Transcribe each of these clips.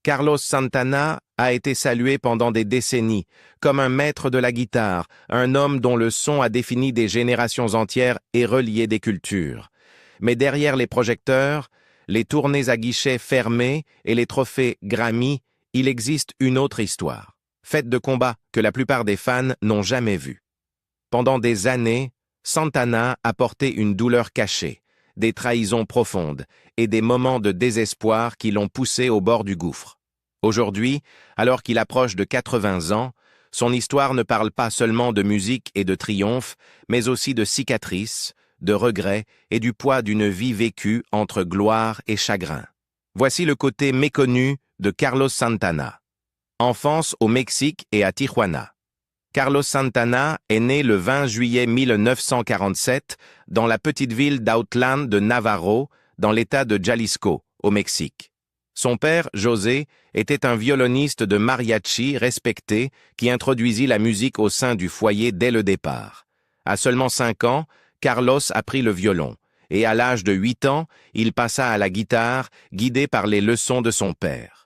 Carlos Santana a été salué pendant des décennies comme un maître de la guitare, un homme dont le son a défini des générations entières et relié des cultures. Mais derrière les projecteurs, les tournées à guichets fermés et les trophées Grammy, il existe une autre histoire, faite de combats que la plupart des fans n'ont jamais vus. Pendant des années, Santana a porté une douleur cachée, des trahisons profondes et des moments de désespoir qui l'ont poussé au bord du gouffre. Aujourd'hui, alors qu'il approche de 80 ans, son histoire ne parle pas seulement de musique et de triomphe, mais aussi de cicatrices, de regrets et du poids d'une vie vécue entre gloire et chagrin. Voici le côté méconnu de Carlos Santana. Enfance au Mexique et à Tijuana. Carlos Santana est né le 20 juillet 1947 dans la petite ville d'Outland de Navarro, dans l'État de Jalisco, au Mexique. Son père, José, était un violoniste de mariachi respecté qui introduisit la musique au sein du foyer dès le départ. À seulement 5 ans, Carlos apprit le violon, et à l'âge de 8 ans, il passa à la guitare, guidé par les leçons de son père.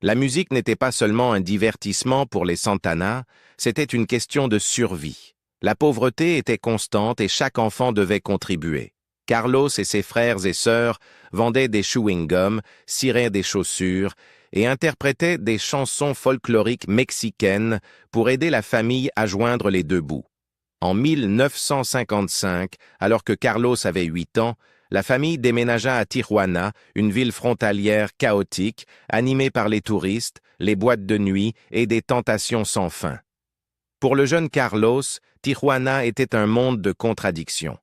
La musique n'était pas seulement un divertissement pour les Santana, c'était une question de survie. La pauvreté était constante et chaque enfant devait contribuer. Carlos et ses frères et sœurs vendaient des chewing-gums, ciraient des chaussures et interprétaient des chansons folkloriques mexicaines pour aider la famille à joindre les deux bouts. En 1955, alors que Carlos avait 8 ans, la famille déménagea à Tijuana, une ville frontalière chaotique, animée par les touristes, les boîtes de nuit et des tentations sans fin. Pour le jeune Carlos, Tijuana était un monde de contradictions.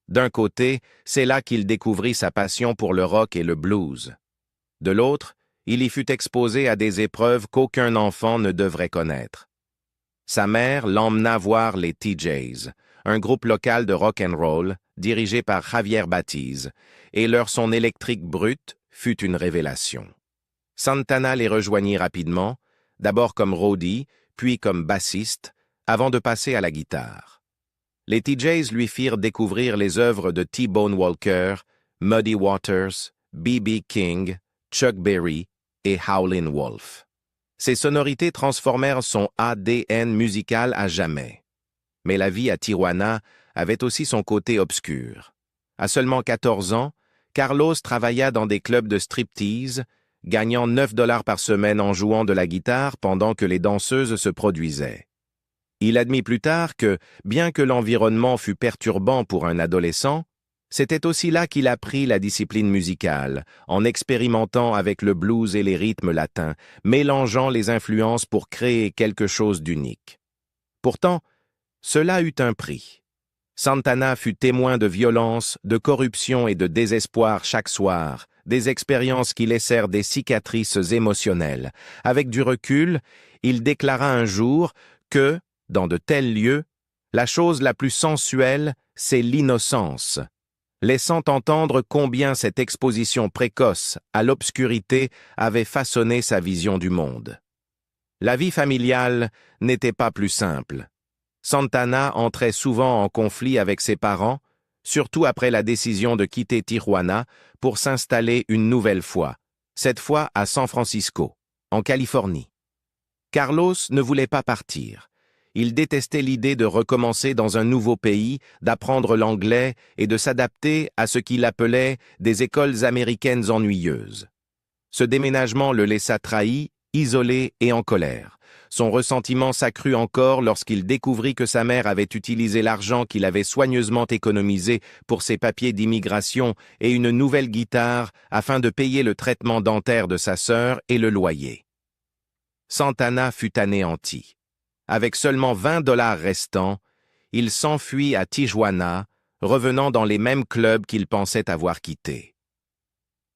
D'un côté, c'est là qu'il découvrit sa passion pour le rock et le blues. De l'autre, il y fut exposé à des épreuves qu'aucun enfant ne devrait connaître. Sa mère l'emmena voir les TJs, un groupe local de rock and roll dirigé par Javier Batiz, et leur son électrique brut fut une révélation. Santana les rejoignit rapidement, d'abord comme roadie, puis comme bassiste, avant de passer à la guitare. Les TJs lui firent découvrir les œuvres de T-Bone Walker, Muddy Waters, B.B. King, Chuck Berry et Howlin' Wolf. Ces sonorités transformèrent son ADN musical à jamais. Mais la vie à Tijuana avait aussi son côté obscur. À seulement 14 ans, Carlos travailla dans des clubs de striptease, gagnant 9 $ par semaine en jouant de la guitare pendant que les danseuses se produisaient. Il admit plus tard que, bien que l'environnement fût perturbant pour un adolescent, c'était aussi là qu'il apprit la discipline musicale, en expérimentant avec le blues et les rythmes latins, mélangeant les influences pour créer quelque chose d'unique. Pourtant, cela eut un prix. Santana fut témoin de violence, de corruption et de désespoir chaque soir, des expériences qui laissèrent des cicatrices émotionnelles. Avec du recul, il déclara un jour que, dans de tels lieux, la chose la plus sensuelle, c'est l'innocence, laissant entendre combien cette exposition précoce à l'obscurité avait façonné sa vision du monde. La vie familiale n'était pas plus simple. Santana entrait souvent en conflit avec ses parents, surtout après la décision de quitter Tijuana pour s'installer une nouvelle fois, cette fois à San Francisco, en Californie. Carlos ne voulait pas partir. Il détestait l'idée de recommencer dans un nouveau pays, d'apprendre l'anglais et de s'adapter à ce qu'il appelait des écoles américaines ennuyeuses. Ce déménagement le laissa trahi, isolé et en colère. Son ressentiment s'accrut encore lorsqu'il découvrit que sa mère avait utilisé l'argent qu'il avait soigneusement économisé pour ses papiers d'immigration et une nouvelle guitare afin de payer le traitement dentaire de sa sœur et le loyer. Santana fut anéanti. Avec seulement 20 $ restants, il s'enfuit à Tijuana, revenant dans les mêmes clubs qu'il pensait avoir quittés.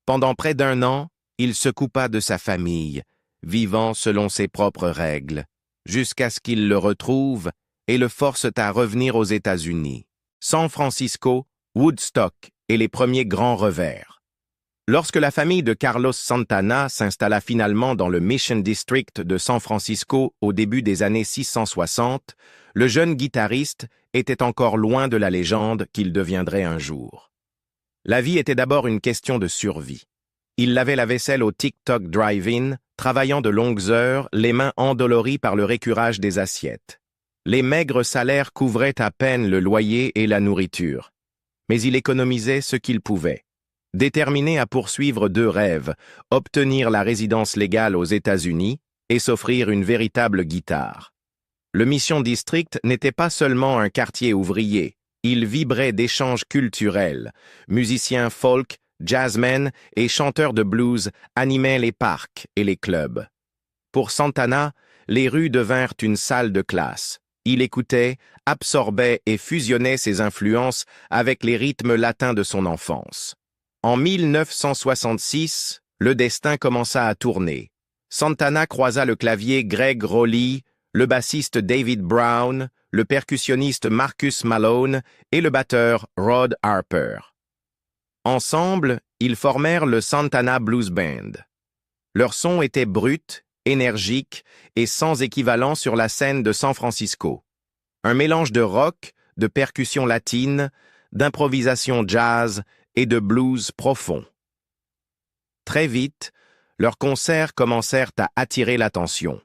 Pendant près d'1 an, il se coupa de sa famille, vivant selon ses propres règles, jusqu'à ce qu'il le retrouve et le force à revenir aux États-Unis. San Francisco, Woodstock et les premiers grands revers. Lorsque la famille de Carlos Santana s'installa finalement dans le Mission District de San Francisco au début des années 660, le jeune guitariste était encore loin de la légende qu'il deviendrait un jour. La vie était d'abord une question de survie. Il lavait la vaisselle au TikTok Drive-In, travaillant de longues heures, les mains endolories par le récurage des assiettes. Les maigres salaires couvraient à peine le loyer et la nourriture. Mais il économisait ce qu'il pouvait. Déterminé à poursuivre deux rêves, obtenir la résidence légale aux États-Unis et s'offrir une véritable guitare. Le Mission District n'était pas seulement un quartier ouvrier, il vibrait d'échanges culturels. Musiciens folk, jazzmen et chanteurs de blues animaient les parcs et les clubs. Pour Santana, les rues devinrent une salle de classe. Il écoutait, absorbait et fusionnait ses influences avec les rythmes latins de son enfance. En 1966, le destin commença à tourner. Santana croisa le clavier Gregg Rolie, le bassiste David Brown, le percussionniste Marcus Malone et le batteur Rod Harper. Ensemble, ils formèrent le Santana Blues Band. Leur son était brut, énergique et sans équivalent sur la scène de San Francisco. Un mélange de rock, de percussion latine, d'improvisation jazz et de blues profond. Très vite, leurs concerts commencèrent à attirer l'attention.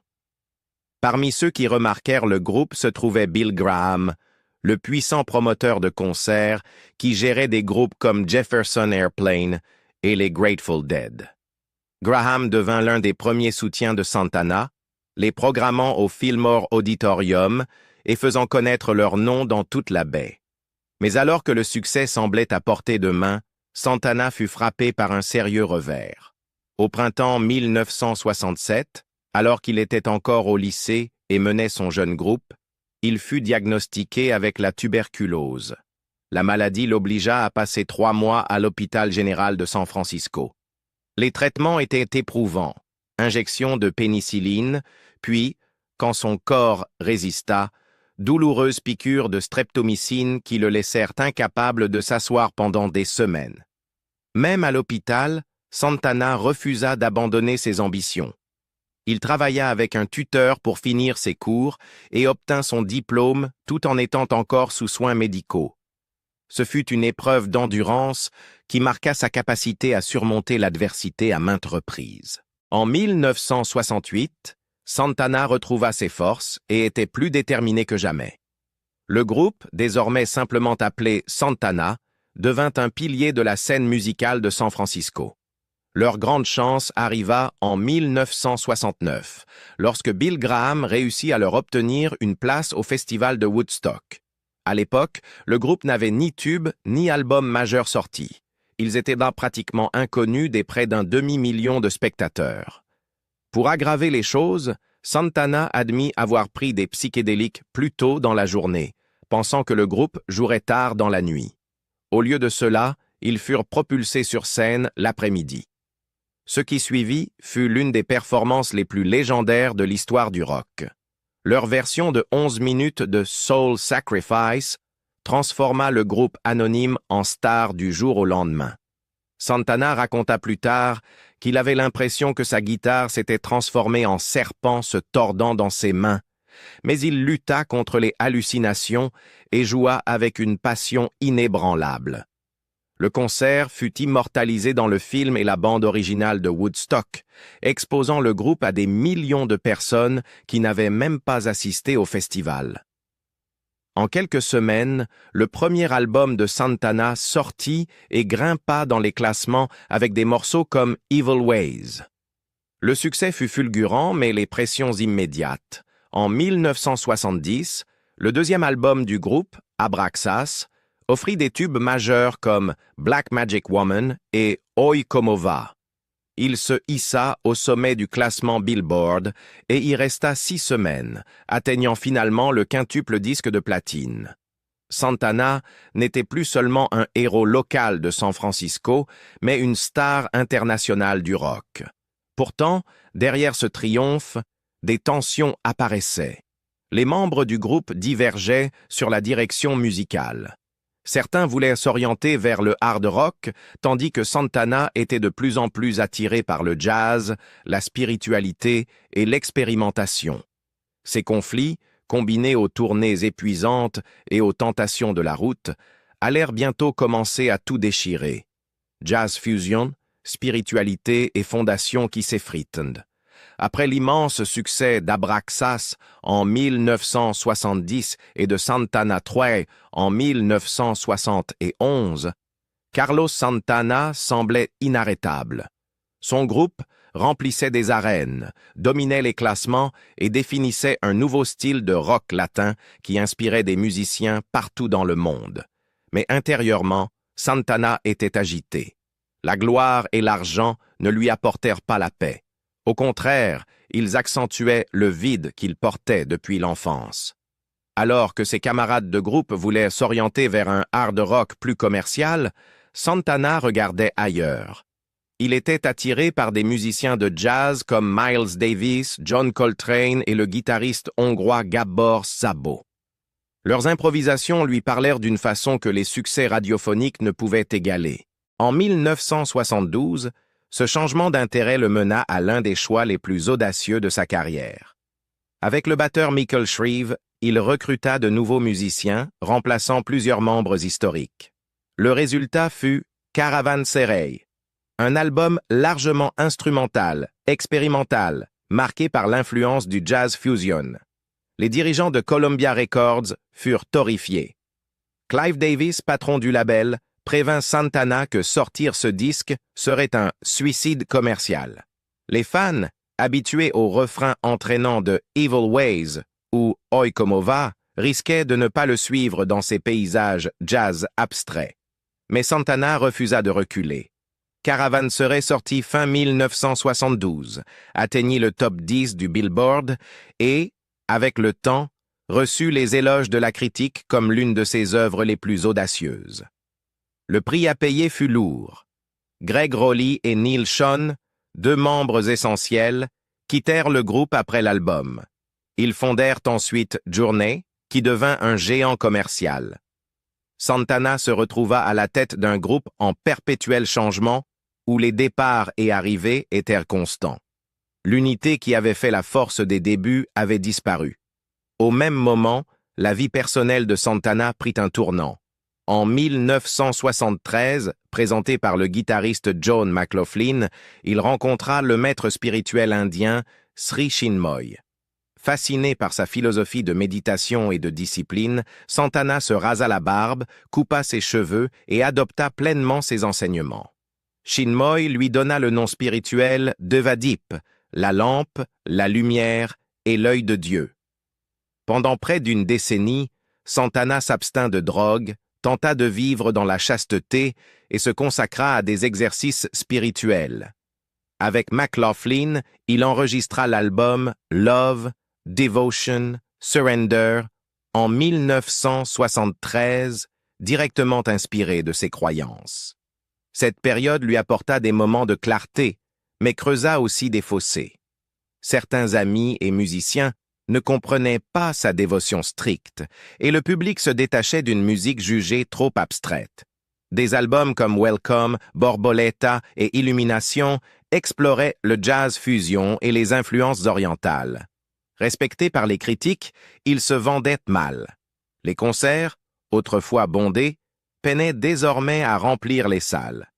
Parmi ceux qui remarquèrent le groupe se trouvait Bill Graham, le puissant promoteur de concerts qui gérait des groupes comme Jefferson Airplane et les Grateful Dead. Graham devint l'un des premiers soutiens de Santana, les programmant au Fillmore Auditorium et faisant connaître leur nom dans toute la baie. Mais alors que le succès semblait à portée de main, Santana fut frappé par un sérieux revers. Au printemps 1967, alors qu'il était encore au lycée et menait son jeune groupe, il fut diagnostiqué avec la tuberculose. La maladie l'obligea à passer 3 mois à l'hôpital général de San Francisco. Les traitements étaient éprouvants, injection de pénicilline, puis, quand son corps résista, douloureuses piqûres de streptomycine qui le laissèrent incapable de s'asseoir pendant des semaines. Même à l'hôpital, Santana refusa d'abandonner ses ambitions. Il travailla avec un tuteur pour finir ses cours et obtint son diplôme tout en étant encore sous soins médicaux. Ce fut une épreuve d'endurance qui marqua sa capacité à surmonter l'adversité à maintes reprises. En 1968, Santana retrouva ses forces et était plus déterminé que jamais. Le groupe, désormais simplement appelé Santana, devint un pilier de la scène musicale de San Francisco. Leur grande chance arriva en 1969, lorsque Bill Graham réussit à leur obtenir une place au festival de Woodstock. À l'époque, le groupe n'avait ni tube ni album majeur sorti. Ils étaient donc pratiquement inconnus des près d'un demi-million de spectateurs. Pour aggraver les choses, Santana admit avoir pris des psychédéliques plus tôt dans la journée, pensant que le groupe jouerait tard dans la nuit. Au lieu de cela, ils furent propulsés sur scène l'après-midi. Ce qui suivit fut l'une des performances les plus légendaires de l'histoire du rock. Leur version de 11 minutes de Soul Sacrifice transforma le groupe anonyme en star du jour au lendemain. Santana raconta plus tard qu'il avait l'impression que sa guitare s'était transformée en serpent se tordant dans ses mains, mais il lutta contre les hallucinations et joua avec une passion inébranlable. Le concert fut immortalisé dans le film et la bande originale de Woodstock, exposant le groupe à des millions de personnes qui n'avaient même pas assisté au festival. En quelques semaines, le premier album de Santana sortit et grimpa dans les classements avec des morceaux comme Evil Ways. Le succès fut fulgurant, mais les pressions immédiates. En 1970, le deuxième album du groupe, Abraxas, offrit des tubes majeurs comme Black Magic Woman et Oi Como Va. Il se hissa au sommet du classement Billboard et y resta 6 semaines, atteignant finalement le quintuple disque de platine. Santana n'était plus seulement un héros local de San Francisco, mais une star internationale du rock. Pourtant, derrière ce triomphe, des tensions apparaissaient. Les membres du groupe divergeaient sur la direction musicale. Certains voulaient s'orienter vers le hard rock, tandis que Santana était de plus en plus attiré par le jazz, la spiritualité et l'expérimentation. Ces conflits, combinés aux tournées épuisantes et aux tentations de la route, allèrent bientôt commencer à tout déchirer. Jazz fusion, spiritualité et fondation qui s'effritent. Après l'immense succès d'Abraxas en 1970 et de Santana III en 1971, Carlos Santana semblait inarrêtable. Son groupe remplissait des arènes, dominait les classements et définissait un nouveau style de rock latin qui inspirait des musiciens partout dans le monde. Mais intérieurement, Santana était agité. La gloire et l'argent ne lui apportèrent pas la paix. Au contraire, ils accentuaient le vide qu'il portait depuis l'enfance. Alors que ses camarades de groupe voulaient s'orienter vers un hard rock plus commercial, Santana regardait ailleurs. Il était attiré par des musiciens de jazz comme Miles Davis, John Coltrane et le guitariste hongrois Gábor Szabó. Leurs improvisations lui parlèrent d'une façon que les succès radiophoniques ne pouvaient égaler. En 1972, ce changement d'intérêt le mena à l'un des choix les plus audacieux de sa carrière. Avec le batteur Michael Shreve, il recruta de nouveaux musiciens, remplaçant plusieurs membres historiques. Le résultat fut Caravansérail, un album largement instrumental, expérimental, marqué par l'influence du jazz fusion. Les dirigeants de Columbia Records furent horrifiés. Clive Davis, patron du label, prévint Santana que sortir ce disque serait un suicide commercial. Les fans, habitués au refrain entraînant de Evil Ways ou Oi Como Va, risquaient de ne pas le suivre dans ses paysages jazz abstraits. Mais Santana refusa de reculer. Caravansérail sorti fin 1972, atteignit le top 10 du Billboard et, avec le temps, reçut les éloges de la critique comme l'une de ses œuvres les plus audacieuses. Le prix à payer fut lourd. Gregg Rolie et Neal Schon, deux membres essentiels, quittèrent le groupe après l'album. Ils fondèrent ensuite Journey, qui devint un géant commercial. Santana se retrouva à la tête d'un groupe en perpétuel changement, où les départs et arrivées étaient constants. L'unité qui avait fait la force des débuts avait disparu. Au même moment, la vie personnelle de Santana prit un tournant. En 1973, présenté par le guitariste John McLaughlin, il rencontra le maître spirituel indien Sri Chinmoy. Fasciné par sa philosophie de méditation et de discipline, Santana se rasa la barbe, coupa ses cheveux et adopta pleinement ses enseignements. Chinmoy lui donna le nom spirituel Devadip, la lampe, la lumière et l'œil de Dieu. Pendant près d'une décennie, Santana s'abstint de drogue, tenta de vivre dans la chasteté et se consacra à des exercices spirituels. Avec McLaughlin, il enregistra l'album Love, Devotion, Surrender en 1973, directement inspiré de ses croyances. Cette période lui apporta des moments de clarté, mais creusa aussi des fossés. Certains amis et musiciens ne comprenaient pas sa dévotion stricte, et le public se détachait d'une musique jugée trop abstraite. Des albums comme Welcome, Borboleta et Illumination exploraient le jazz fusion et les influences orientales. Respectés par les critiques, ils se vendaient mal. Les concerts, autrefois bondés, peinaient désormais à remplir les salles.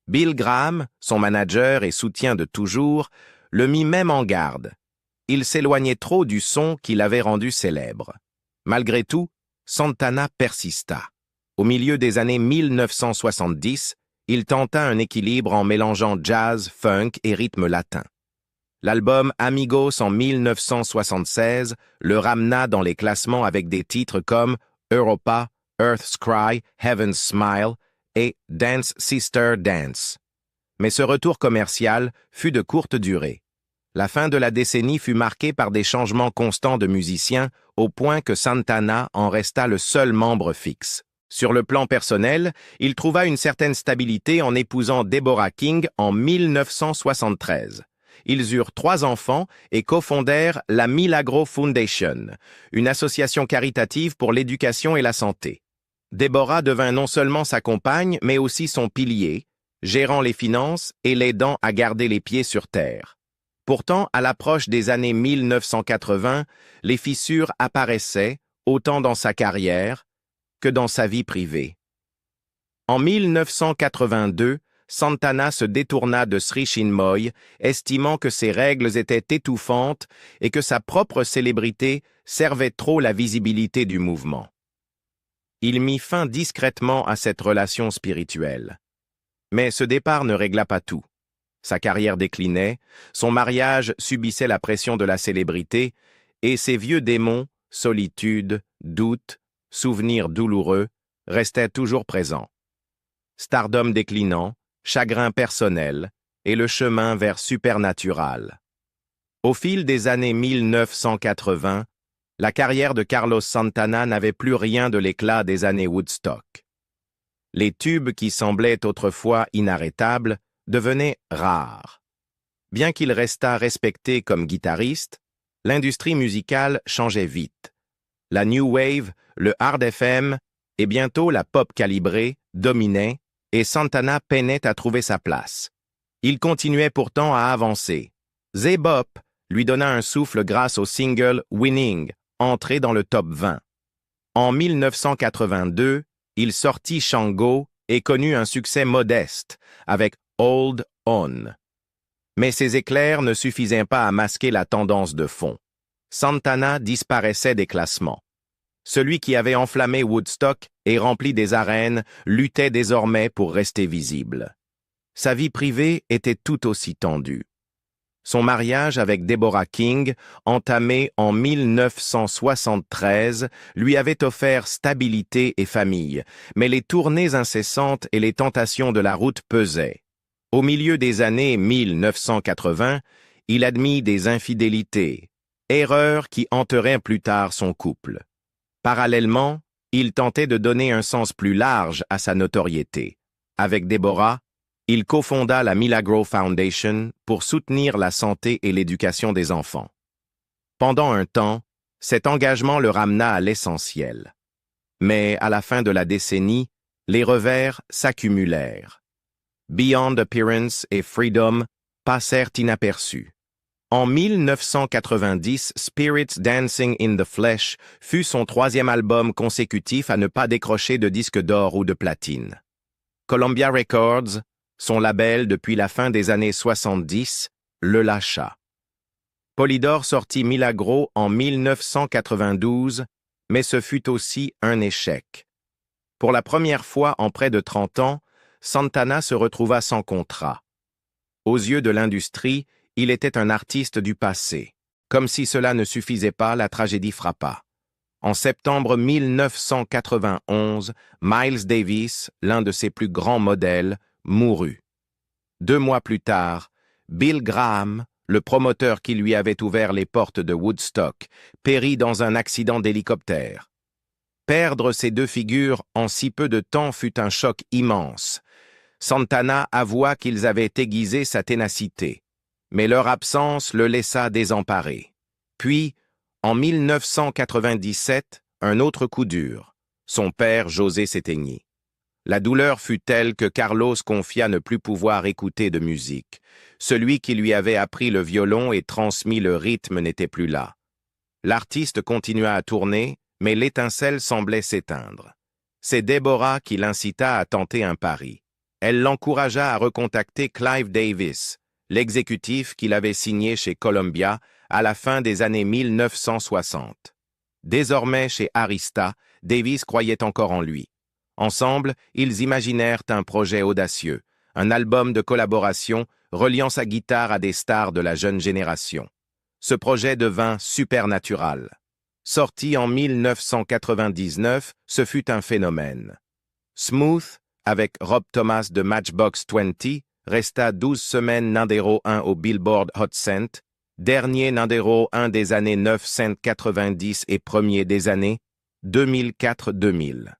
Bill Graham, son manager et soutien de toujours, le mit même en garde. Il s'éloignait trop du son qui l'avait rendu célèbre. Malgré tout, Santana persista. Au milieu des années 1970, il tenta un équilibre en mélangeant jazz, funk et rythme latin. L'album Amigos en 1976 le ramena dans les classements avec des titres comme Europa, Earth's Cry, Heaven's Smile et Dance Sister Dance. Mais ce retour commercial fut de courte durée. La fin de la décennie fut marquée par des changements constants de musiciens au point que Santana en resta le seul membre fixe. Sur le plan personnel, il trouva une certaine stabilité en épousant Deborah King en 1973. Ils eurent 3 enfants et cofondèrent la Milagro Foundation, une association caritative pour l'éducation et la santé. Deborah devint non seulement sa compagne, mais aussi son pilier, gérant les finances et l'aidant à garder les pieds sur terre. Pourtant, à l'approche des années 1980, les fissures apparaissaient, autant dans sa carrière que dans sa vie privée. En 1982, Santana se détourna de Sri Chinmoy, estimant que ses règles étaient étouffantes et que sa propre célébrité servait trop la visibilité du mouvement. Il mit fin discrètement à cette relation spirituelle. Mais ce départ ne régla pas tout. Sa carrière déclinait, son mariage subissait la pression de la célébrité, et ses vieux démons, solitude, doute, souvenirs douloureux, restaient toujours présents. Stardom déclinant, chagrin personnel, et le chemin vers supernatural. Au fil des années 1980, la carrière de Carlos Santana n'avait plus rien de l'éclat des années Woodstock. Les tubes qui semblaient autrefois inarrêtables devenaient rares. Bien qu'il restât respecté comme guitariste, l'industrie musicale changeait vite. La New Wave, le Hard FM et bientôt la pop calibrée dominaient et Santana peinait à trouver sa place. Il continuait pourtant à avancer. Z-Bop lui donna un souffle grâce au single Winning, entré dans le top 20. En 1982, il sortit Shango et connut un succès modeste avec Hold On. Mais ces éclairs ne suffisaient pas à masquer la tendance de fond. Santana disparaissait des classements. Celui qui avait enflammé Woodstock et rempli des arènes luttait désormais pour rester visible. Sa vie privée était tout aussi tendue. Son mariage avec Deborah King, entamé en 1973, lui avait offert stabilité et famille, mais les tournées incessantes et les tentations de la route pesaient. Au milieu des années 1980, il admit des infidélités, erreurs qui hanteraient plus tard son couple. Parallèlement, il tentait de donner un sens plus large à sa notoriété. Avec Deborah, il cofonda la Milagro Foundation pour soutenir la santé et l'éducation des enfants. Pendant un temps, cet engagement le ramena à l'essentiel. Mais à la fin de la décennie, les revers s'accumulèrent. Beyond Appearance et Freedom passèrent inaperçus. En 1990, Spirits Dancing in the Flesh fut son troisième album consécutif à ne pas décrocher de disque d'or ou de platine. Columbia Records, son label depuis la fin des années 70, le lâcha. Polydor sortit Milagro en 1992, mais ce fut aussi un échec. Pour la première fois en près de 30 ans, Santana se retrouva sans contrat. Aux yeux de l'industrie, il était un artiste du passé. Comme si cela ne suffisait pas, la tragédie frappa. En septembre 1991, Miles Davis, l'un de ses plus grands modèles, mourut. 2 mois plus tard, Bill Graham, le promoteur qui lui avait ouvert les portes de Woodstock, périt dans un accident d'hélicoptère. Perdre ces deux figures en si peu de temps fut un choc immense. Santana avoua qu'ils avaient aiguisé sa ténacité. Mais leur absence le laissa désemparé. Puis, en 1997, un autre coup dur. Son père, José, s'éteignit. La douleur fut telle que Carlos confia ne plus pouvoir écouter de musique. Celui qui lui avait appris le violon et transmis le rythme n'était plus là. L'artiste continua à tourner, mais l'étincelle semblait s'éteindre. C'est Deborah qui l'incita à tenter un pari. Elle l'encouragea à recontacter Clive Davis, l'exécutif qu'il avait signé chez Columbia à la fin des années 1960. Désormais chez Arista, Davis croyait encore en lui. Ensemble, ils imaginèrent un projet audacieux, un album de collaboration reliant sa guitare à des stars de la jeune génération. Ce projet devint Supernatural. Sorti en 1999, ce fut un phénomène. Smooth, avec Rob Thomas de Matchbox 20, resta 12 semaines numéro 1 au Billboard Hot 100, dernier numéro 1 des années 990 et premier des années 2004-2000.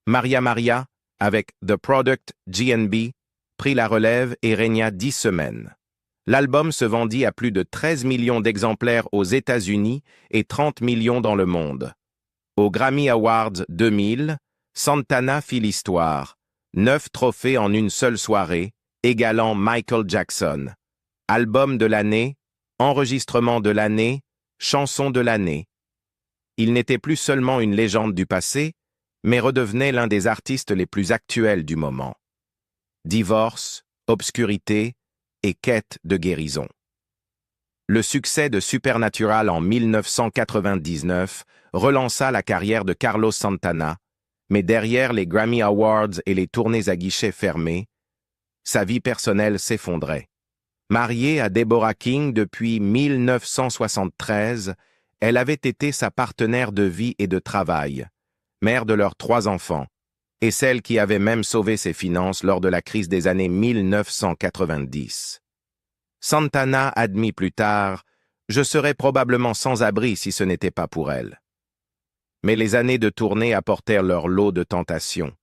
Maria Maria, avec The Product GNB, prit la relève et régna 10 semaines. L'album se vendit à plus de 13 millions d'exemplaires aux États-Unis et 30 millions dans le monde. Aux Grammy Awards 2000, Santana fit l'histoire. 9 trophées en une seule soirée, égalant Michael Jackson. Album de l'année, enregistrement de l'année, chanson de l'année. Il n'était plus seulement une légende du passé, mais redevenait l'un des artistes les plus actuels du moment. divorce, obscurité et quête de guérison. Le succès de Supernatural en 1999 relança la carrière de Carlos Santana, mais derrière les Grammy Awards et les tournées à guichets fermés, sa vie personnelle s'effondrait. Mariée à Deborah King depuis 1973, elle avait été sa partenaire de vie et de travail, mère de leurs 3 enfants, et celle qui avait même sauvé ses finances lors de la crise des années 1990. Santana admit plus tard « Je serais probablement sans abri si ce n'était pas pour elle ». Mais les années de tournée apportèrent leur lot de tentations.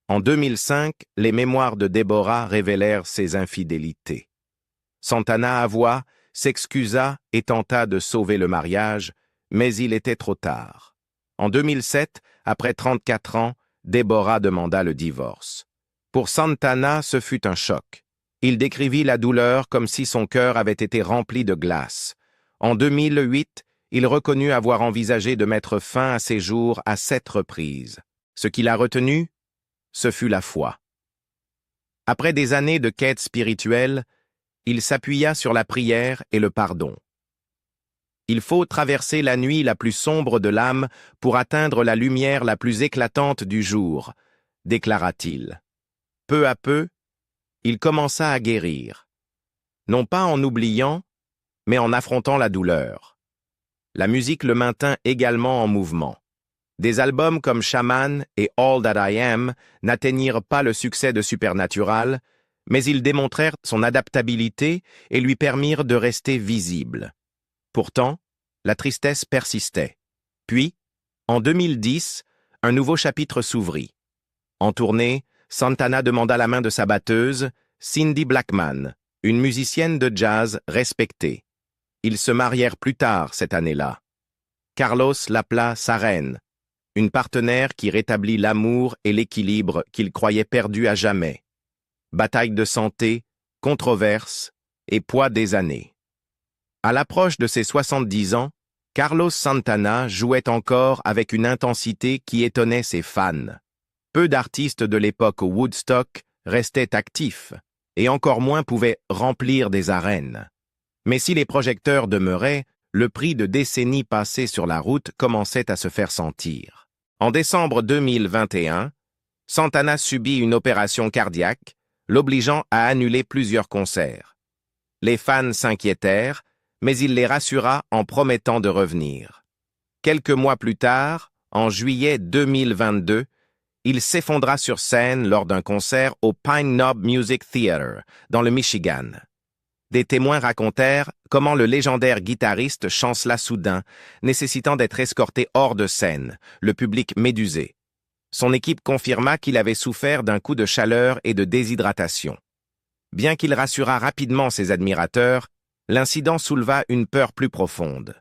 En 2005, les mémoires de Deborah révélèrent ses infidélités. Santana avoua, s'excusa et tenta de sauver le mariage, mais il était trop tard. En 2007, après 34 ans, Deborah demanda le divorce. Pour Santana, ce fut un choc. Il décrivit la douleur comme si son cœur avait été rempli de glace. En 2008, il reconnut avoir envisagé de mettre fin à ses jours à 7 reprises. Ce qui l'a retenu, ce fut la foi. Après des années de quête spirituelle, il s'appuya sur la prière et le pardon. Il faut traverser la nuit la plus sombre de l'âme pour atteindre la lumière la plus éclatante du jour, déclara-t-il. Peu à peu, il commença à guérir. Non pas en oubliant, mais en affrontant la douleur. La musique le maintint également en mouvement. Des albums comme Shaman et All That I Am n'atteignirent pas le succès de Supernatural, mais ils démontrèrent son adaptabilité et lui permirent de rester visible. Pourtant, la tristesse persistait. Puis, en 2010, un nouveau chapitre s'ouvrit. En tournée, Santana demanda la main de sa batteuse, Cindy Blackman, une musicienne de jazz respectée. Ils se marièrent plus tard cette année-là. Carlos l'appela sa reine, une partenaire qui rétablit l'amour et l'équilibre qu'il croyait perdus à jamais. Bataille de santé, controverses et poids des années. À l'approche de ses 70 ans, Carlos Santana jouait encore avec une intensité qui étonnait ses fans. Peu d'artistes de l'époque Woodstock restaient actifs, et encore moins pouvaient remplir des arènes. Mais si les projecteurs demeuraient, le prix de décennies passées sur la route commençait à se faire sentir. En décembre 2021, Santana subit une opération cardiaque, l'obligeant à annuler plusieurs concerts. Les fans s'inquiétèrent, mais il les rassura en promettant de revenir. Quelques mois plus tard, en juillet 2022, il s'effondra sur scène lors d'un concert au Pine Knob Music Theater, dans le Michigan. Des témoins racontèrent comment le légendaire guitariste chancela soudain, nécessitant d'être escorté hors de scène, le public médusé. Son équipe confirma qu'il avait souffert d'un coup de chaleur et de déshydratation. Bien qu'il rassura rapidement ses admirateurs, l'incident souleva une peur plus profonde.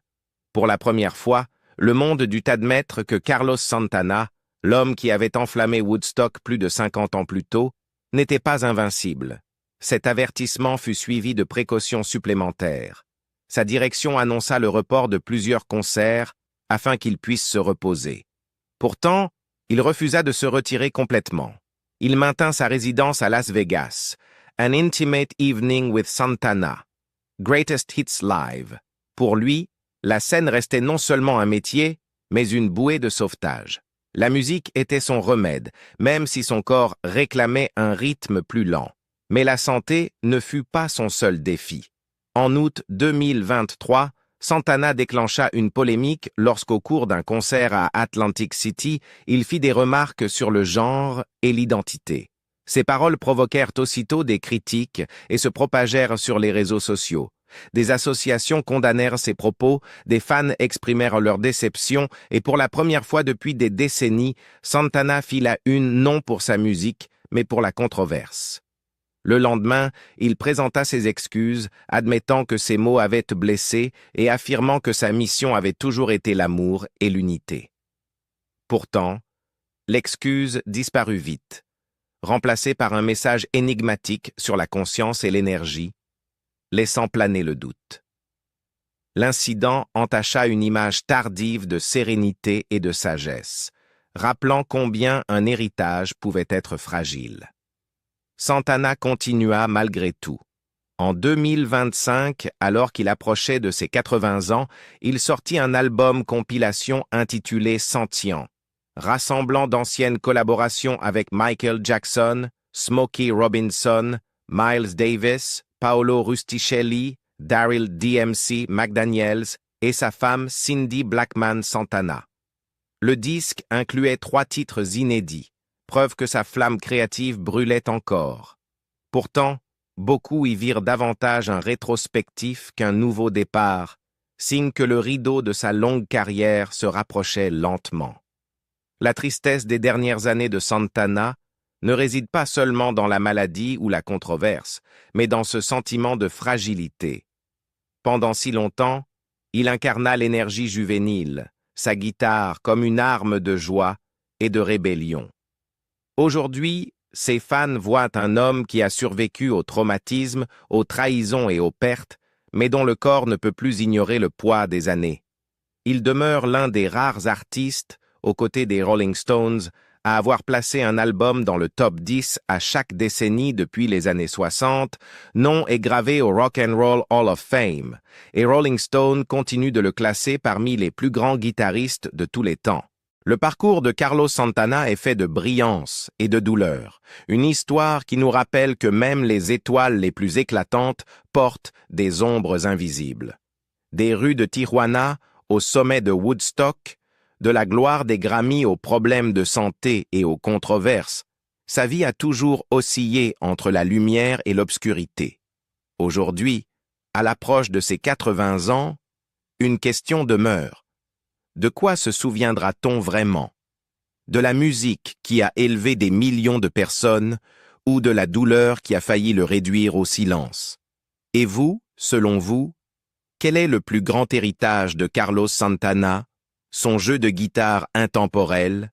Pour la première fois, le monde dut admettre que Carlos Santana, l'homme qui avait enflammé Woodstock plus de 50 ans plus tôt, n'était pas invincible. Cet avertissement fut suivi de précautions supplémentaires. Sa direction annonça le report de plusieurs concerts afin qu'il puisse se reposer. Pourtant, il refusa de se retirer complètement. Il maintint sa résidence à Las Vegas, An Intimate Evening with Santana, Greatest Hits Live. Pour lui, la scène restait non seulement un métier, mais une bouée de sauvetage. La musique était son remède, même si son corps réclamait un rythme plus lent. Mais la santé ne fut pas son seul défi. En août 2023, Santana déclencha une polémique lorsqu'au cours d'un concert à Atlantic City, il fit des remarques sur le genre et l'identité. Ses paroles provoquèrent aussitôt des critiques et se propagèrent sur les réseaux sociaux. Des associations condamnèrent ses propos, des fans exprimèrent leur déception et pour la première fois depuis des décennies, Santana fit la une non pour sa musique, mais pour la controverse. Le lendemain, il présenta ses excuses, admettant que ses mots avaient blessé et affirmant que sa mission avait toujours été l'amour et l'unité. Pourtant, l'excuse disparut vite, remplacée par un message énigmatique sur la conscience et l'énergie, laissant planer le doute. L'incident entacha une image tardive de sérénité et de sagesse, rappelant combien un héritage pouvait être fragile. Santana continua malgré tout. En 2025, alors qu'il approchait de ses 80 ans, il sortit un album compilation intitulé Sentient, rassemblant d'anciennes collaborations avec Michael Jackson, Smokey Robinson, Miles Davis, Paolo Rusticelli, Daryl DMC McDaniels et sa femme Cindy Blackman Santana. Le disque incluait 3 titres inédits, preuve que sa flamme créative brûlait encore. Pourtant, beaucoup y virent davantage un rétrospectif qu'un nouveau départ, signe que le rideau de sa longue carrière se rapprochait lentement. La tristesse des dernières années de Santana ne réside pas seulement dans la maladie ou la controverse, mais dans ce sentiment de fragilité. Pendant si longtemps, il incarna l'énergie juvénile, sa guitare comme une arme de joie et de rébellion. Aujourd'hui, ses fans voient un homme qui a survécu au traumatisme, aux trahisons et aux pertes, mais dont le corps ne peut plus ignorer le poids des années. Il demeure l'un des rares artistes, aux côtés des Rolling Stones, à avoir placé un album dans le top 10 à chaque décennie depuis les années 60, nom est gravé au Rock and Roll Hall of Fame, et Rolling Stone continue de le classer parmi les plus grands guitaristes de tous les temps. Le parcours de Carlos Santana est fait de brillance et de douleur, une histoire qui nous rappelle que même les étoiles les plus éclatantes portent des ombres invisibles. Des rues de Tijuana au sommet de Woodstock, de la gloire des Grammy aux problèmes de santé et aux controverses, sa vie a toujours oscillé entre la lumière et l'obscurité. Aujourd'hui, à l'approche de ses 80 ans, une question demeure. De quoi se souviendra-t-on vraiment? De la musique qui a élevé des millions de personnes ou de la douleur qui a failli le réduire au silence? Et vous, selon vous, quel est le plus grand héritage de Carlos Santana, son jeu de guitare intemporel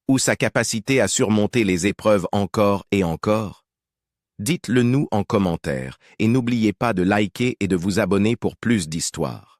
ou sa capacité à surmonter les épreuves encore et encore? Dites-le nous en commentaire et n'oubliez pas de liker et de vous abonner pour plus d'histoires.